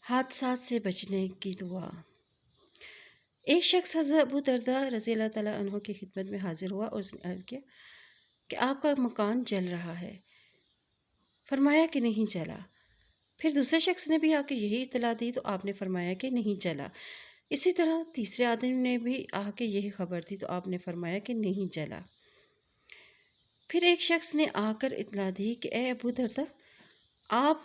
حادثات سے بچنے کی دعا۔ ایک شخص حضرت ابو درداء رضی اللہ تعالیٰ عنہ کی خدمت میں حاضر ہوا اور اس نے عرض کیا کہ آپ کا مکان جل رہا ہے۔ فرمایا کہ نہیں جلا۔ پھر دوسرے شخص نے بھی آ کے یہی اطلاع دی تو آپ نے فرمایا کہ نہیں جلا۔ اسی طرح تیسرے آدمی نے بھی آ کے یہی خبر دی تو آپ نے فرمایا کہ نہیں جلا۔ پھر ایک شخص نے آ کر اطلاع دی کہ اے ابو درداء، آپ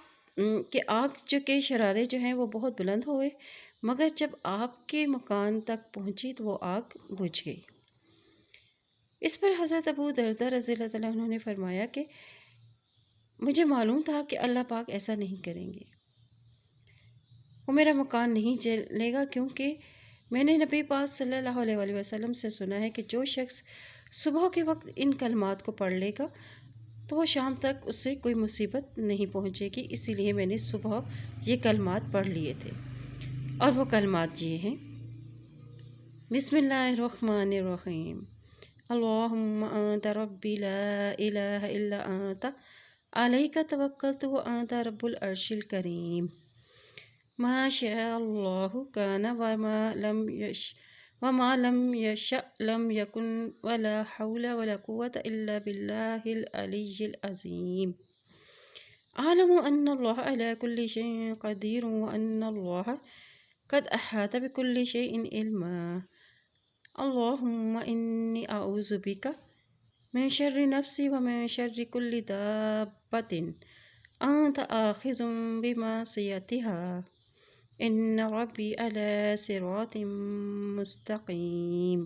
کہ آگ کے شرارے جو ہیں وہ بہت بلند ہوئے، مگر جب آپ کے مکان تک پہنچی تو وہ آگ بجھ گئی۔ اس پر حضرت ابو درداء رضی اللہ تعالیٰ عنہ نے فرمایا کہ مجھے معلوم تھا کہ اللہ پاک ایسا نہیں کریں گے، وہ میرا مکان نہیں جلے گا، کیونکہ میں نے نبی پاک صلی اللہ علیہ وآلہ وسلم سے سنا ہے کہ جو شخص صبح کے وقت ان کلمات کو پڑھ لے گا تو وہ شام تک اس سے کوئی مصیبت نہیں پہنچے گی، اسی لیے میں نے صبح یہ کلمات پڑھ لیے تھے۔ اور وہ کلمات یہ ہیں: بسم اللہ الرحمن الرحیم، اللہم انت ربی لا الہ الا انت علیک توکلت وانت رب العرش الکریم، ما شاء اللہ کان وما لم یشأ لم یکن ولا حول ولا قوة الا باللہ العلی العظیم، اعلم ان اللہ علی کل شیء قدیر وان اللہ قد احاط بكل شيء علما، اللهم إني أعوذ بك من شر نفسي ومن شر كل دابة أنت آخذ بناصيتها إن ربي على صراط مستقيم۔